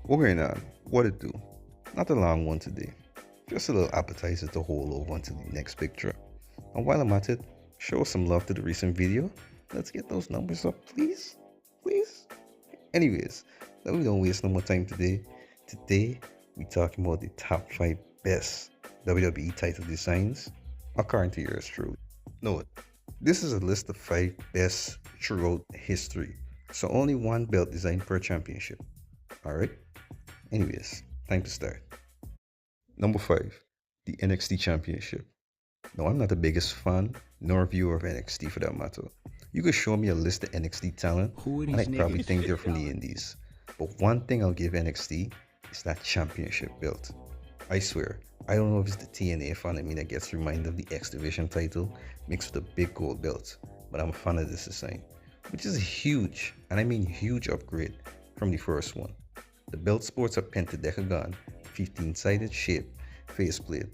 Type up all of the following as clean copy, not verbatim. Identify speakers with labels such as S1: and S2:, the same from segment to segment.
S1: What going on? What it do? Not a long one today. Just a little appetizer to hold over until the next big drop. And while I'm at it, show some love to the recent video. Let's get those numbers up, please. Please. Anyways, now we don't waste no more time today. Today, we talking about the top 5 best WWE title designs according to yours truly. Note, this is a list of 5 best throughout history. So only one belt design per championship. Alright? Anyways, time to start. Number 5, the NXT Championship. Now, I'm not the biggest fan nor viewer of NXT for that matter. You could show me a list of NXT talent, and I'd probably think they're from the indies. But one thing I'll give NXT is that championship belt. I swear, I don't know if it's the TNA fan in me that gets reminded of the X Division title mixed with a big gold belt, but I'm a fan of this design, which is a huge, and I mean huge upgrade from the first one. The belt sports a pentadecagon, 15-sided shape faceplate,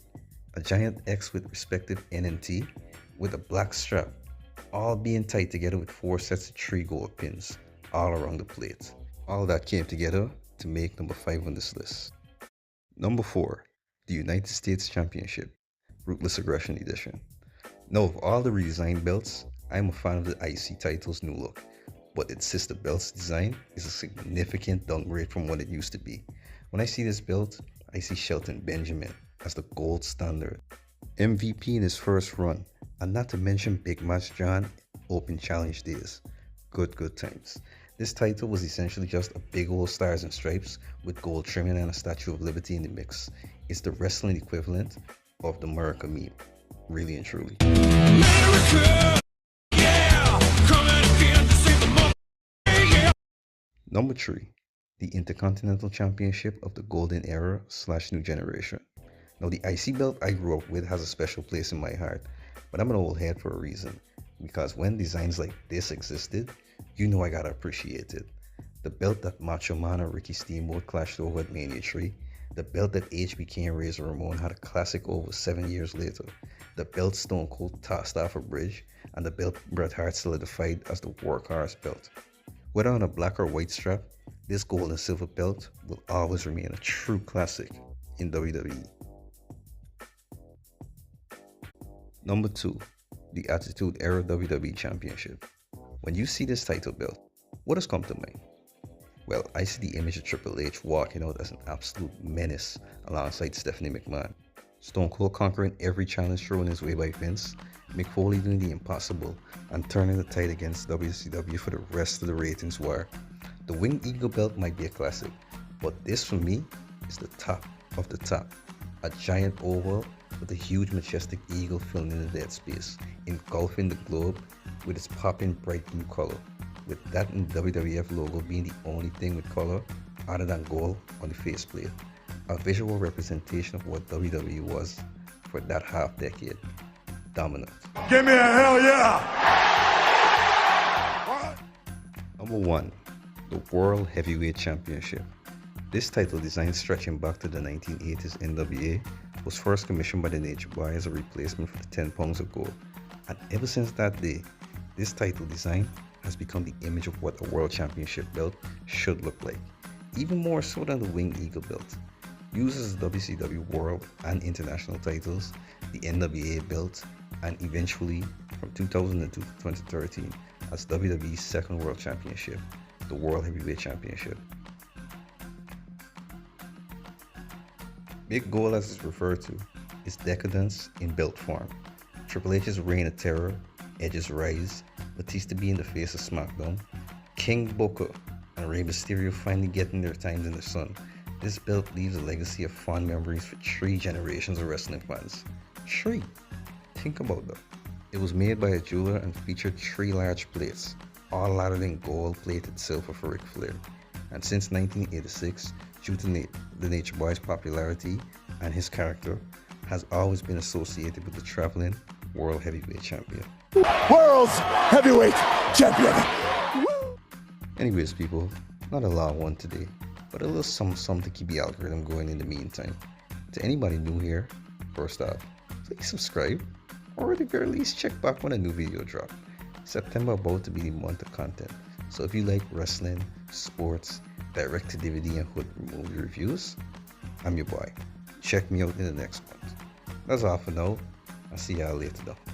S1: a giant X with respective N and T, with a black strap, all being tied together with 4 sets of 3 gold pins all around the plate. All that came together to make number 5 on this list. Number 4, the United States Championship, Ruthless Aggression Edition. Now, of all the redesigned belts, I'm a fan of the IC title's new look, but its sister belt's design is a significant downgrade from what it used to be. When I see this belt, I see Shelton Benjamin as the gold standard, MVP in his first run, and not to mention Big Match John Open Challenge days. Good times. This title was essentially just a big old stars and stripes with gold trimming and a Statue of Liberty in the mix. It's the wrestling equivalent of the America meme, really and truly. America! Number 3, the Intercontinental Championship of the Golden Era / New Generation. Now, the IC belt I grew up with has a special place in my heart, but I'm an old head for a reason, because when designs like this existed, you know I gotta appreciate it. The belt that Macho Man and Ricky Steamboat clashed over at Mania 3, the belt that HBK and Razor Ramon had a classic over 7 years later, the belt Stone Cold tossed off a bridge, and the belt Bret Hart solidified as the workhorse belt. Whether on a black or white strap, this gold and silver belt will always remain a true classic in WWE. Number 2, the Attitude Era WWE Championship. When you see this title belt, what does come to mind? Well, I see the image of Triple H walking out as an absolute menace alongside Stephanie McMahon, Stone Cold conquering every challenge thrown his way by Vince, Mick Foley doing the impossible and turning the tide against WCW for the rest of the ratings war. The Winged Eagle belt might be a classic, but this for me is the top of the top. A giant oval with a huge majestic eagle filling in the dead space, engulfing the globe with its popping bright blue color, with that and WWF logo being the only thing with color other than gold on the faceplate. A visual representation of what WWE was for that half decade. Dominant.
S2: Give me a hell yeah! What?
S1: Number 1, the World Heavyweight Championship. This title, design stretching back to the 1980s NWA, was first commissioned by the Nature Boy as a replacement for the 10 pounds of gold. And ever since that day, this title design has become the image of what a World Championship belt should look like, even more so than the Winged Eagle belt. Uses the WCW World and International titles, the NWA belt, and eventually, from 2002 to 2013, as WWE's second World Championship, the World Heavyweight Championship. Big Goal, as it's referred to, is decadence in belt form. Triple H's reign of terror, Edge's rise, Batista being the face of SmackDown, King Booker and Rey Mysterio finally getting their times in the sun. This belt leaves a legacy of fond memories for 3 generations of wrestling fans. 3! Think about that. It was made by a jeweler and featured 3 large plates, all lathered in gold-plated silver for Ric Flair. And since 1986, due to the Nature Boy's popularity and his character, has always been associated with the traveling World Heavyweight Champion.
S2: World's Heavyweight Champion!
S1: Anyways, people, not a long one today, but a little something to keep the algorithm going in the meantime. To anybody new here, first off, please subscribe, or at the very least check back when a new video drops. September about to be the month of content, so if you like wrestling, sports, direct-to-DVD and hood movie reviews. I'm your boy. Check me out in the next one. That's all for now. I'll see y'all later though.